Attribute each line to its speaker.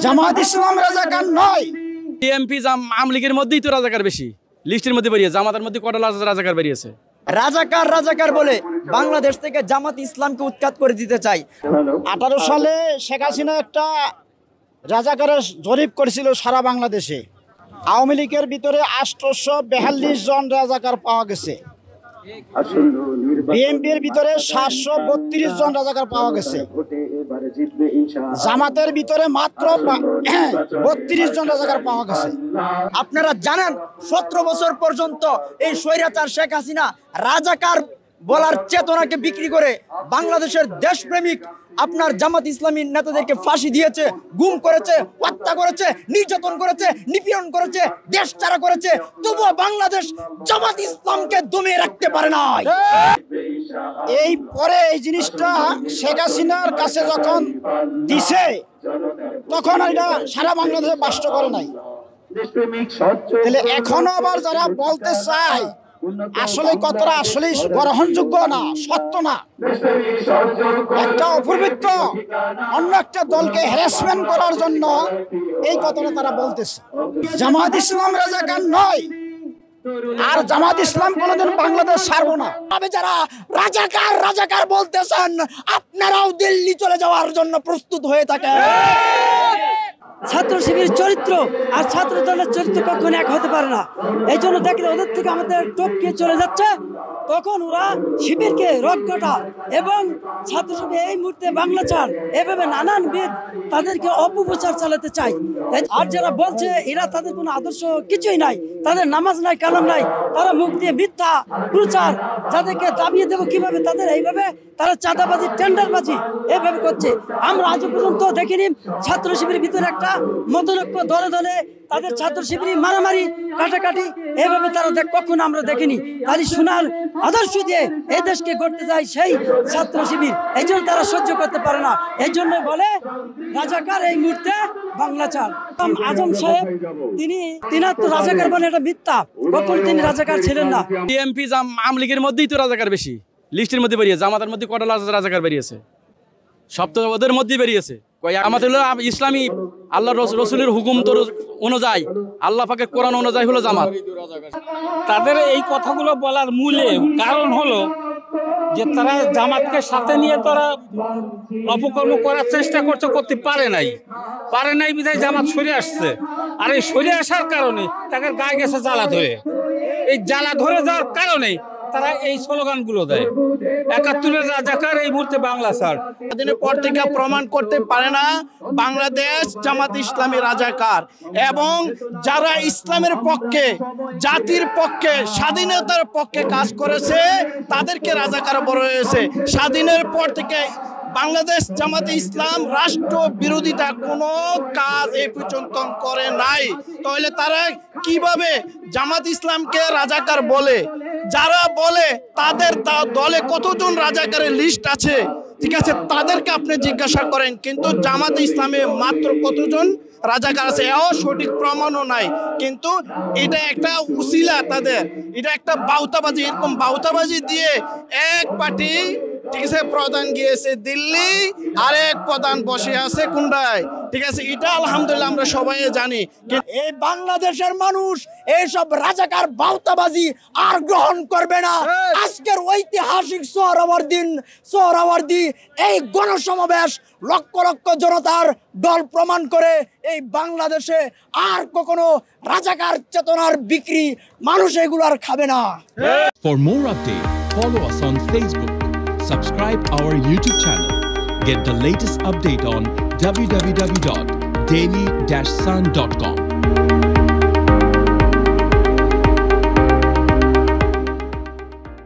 Speaker 1: জামাত ইসলাম রাজাকার নয়।
Speaker 2: টিএমপি আওয়ামী লীগের মধ্যেই তো রাজাকার বেশি, লিস্টের মধ্যে বেরিয়েছে। জামাতের মধ্যে কটা রাজাকার বেরিয়েছে?
Speaker 3: রাজাকার বলে বাংলাদেশ থেকে জামাত ইসলামকে উৎখাত করে দিতে চাই।
Speaker 1: 18 সালে শেখ হাসিনা একটা রাজাকারের জরিপ করেছিল সারা বাংলাদেশে। আওয়ামী লীগের ভিতরে 842 জন রাজাকার পাওয়া গেছে, বিএনপির ভিতরে 732 জন রাজাকার পাওয়া গেছে, জামাতের ভিতরে মাত্র 32 জন রাজাকার পাওয়া গেছে।
Speaker 3: আপনারা জানেন 17 বছর পর্যন্ত এই স্বৈরাচার শেখ হাসিনা রাজাকার বলার চেতনাকে বিক্রি করে বাংলাদেশের দেশপ্রেমিক আপনার জামাত ইসলামী নেতাদেরকে ফাঁসি দিয়েছে, গুম করেছে, হত্যা করেছে, নির্যাতন করেছে, নিপীড়ন করেছে, দেশ ছাড়া করেছে। তবুও বাংলাদেশ জামাত ইসলামকে দমিয়ে রাখতে পারে না।
Speaker 1: এই পরে এই জিনিসটা শেখ হাসিনার কাছে যখন দিছে তখন এটা সারা বাংলাদেশে বাস্ত করে নাই। তাহলে এখনো আবার যারা বলতে চায় আসলে কতটা আসলে গ্রহণযোগ্য না, সত্য না। একটা অপবিত্র অন্য একটা দলকে হ্যারাসমেন্ট করার জন্য এই কথাটা তারা বলতেছে। জামাত ইসলাম রাজাকার নয়, আর জামাত ইসলাম কোনোদিন বাংলাদেশ ছাড়বো না।
Speaker 3: তবে যারা রাজাকার বলতেছেন আপনারাও দিল্লি চলে যাওয়ার জন্য প্রস্তুত হয়ে থাকেন।
Speaker 4: ছাত্র শিবির চরিত্র আর ছাত্র দলের চরিত্র কখনো এক হতে পারে না। এই জন্য দেখলে ওদের থেকে আমাদের টপকে চলে যাচ্ছে, তখন ওরা শিবিরকে রক্ষটা এবং ছাত্র শিবির এই মুহূর্তে বাংলা চার এভাবে নানানবিধ তাদেরকে অপপ্রচার চালাতে চায়। আর যারা বলছে এরা তাদের কোনো আদর্শ কিছুই নাই, তাদের নামাজ নাই, কালাম নাই, তারা মুখ দিয়ে মিথ্যা প্রচার, যাদেরকে দাবিয়ে দেবো কিভাবে তাদের এইভাবে তারা চাঁদাবাজি, টেন্ডারবাজি এইভাবে করছে। আমরা আজ পর্যন্ত দেখিনি ছাত্র শিবিরের ভিতরে একটা মতনৈক্য দলে দলে তাদের ছাত্র শিবির মারামারি, কাটাকাটি এভাবে তারা কখনো আমরা দেখিনি। তারই সোনার আদর্শ দিয়ে এই দেশকে গড়তে যায় সেই ছাত্র শিবির, এই জন্য তারা সহ্য করতে পারে না। এই জন্য বলে রাজাকার এই মুহূর্তে বাংলা চার। আজম সাহেব তিনি তো রাজাকার বলে এটা মিথ্যা, কখনো তিনি রাজাকার ছিলেন না।
Speaker 2: টিএমপি আওয়ামী লীগের মধ্যেই তো রাজাকার বেশি, লিস্টের মধ্যে বেরিয়েছে। জামাতের মধ্যে কটা রাজাকার বেরিয়েছে? সব তো ওদের মধ্যেই বেরিয়েছে। আমাদের হলো ইসলামী আল্লাহ রসুলের হুকুম তোর অনুযায়ী, আল্লাহ পাকের কোরআন অনুযায়ী হলো জামাত।
Speaker 5: তাদের এই কথাগুলো বলার মূলে কারণ হলো যে তারা জামাতকে সাথে নিয়ে তারা অপকর্ম করার চেষ্টা করতে পারে নাই বিধায় জামাত সরে আসছে। আর এই সরে আসার কারণে তাদের গায়ে গেছে জ্বালা ধরে। এই জ্বালা ধরে যাওয়ার কারণে তারা এই স্লোগানগুলো দেয়। ৭১-এর রাজাকার এই মুহূর্তে বাংলা ছাড়।
Speaker 6: স্বাধীনের পর থেকে প্রমাণ করতে পারে না বাংলাদেশ জামাত ইসলামী রাজাকার, এবং যারা ইসলামের পক্ষে, জাতির পক্ষে, স্বাধীনতার পক্ষে কাজ করেছে তাদেরকে রাজাকার বলা হয়েছে। স্বাধীনের পর থেকে বাংলাদেশ জামাতে ইসলাম রাষ্ট্র বিরোধিতা কোনো কাজ এই পর্যন্ত করে নাই। তাহলে তারা কিভাবে জামাত ইসলামকে রাজাকার বলে? যারা বলে তাদের দলে কতজন রাজাকারের লিস্ট আছে, ঠিক আছে, তাদেরকে আপনি জিজ্ঞাসা করেন। কিন্তু জামাত ইসলামে মাত্র কতজন রাজাকার আছে এও সঠিক প্রমাণও নাই। কিন্তু এটা একটা উসিলা, তাদের এটা একটা বাউতাবাজি। এরকম বাউতাবাজি দিয়ে এক পার্টি, ঠিক আছে, প্রধান গিয়েছে দিল্লি, আরেক প্রধান বসে আছে কোনটায়, ঠিক আছে। এটা আলহামদুলিল্লাহ আমরা সবাই জানি।
Speaker 3: এই বাংলাদেশের মানুষ এইসব রাজাকার বাউতাবাজি আর গ্রহণ করবে না। আজকের ঐতিহাসিক সোহরাওয়ার্দী এই গণসমাবেশ লক্ষ লক্ষ জনতার দল প্রমাণ করে এই বাংলাদেশে আর কখনো রাজাকার চেতনার বিক্রি মানুষ এগুলো আর খাবে না।
Speaker 7: For more updates, follow us on Facebook. Subscribe our YouTube channel. Get the latest update on www.daily-sun.com.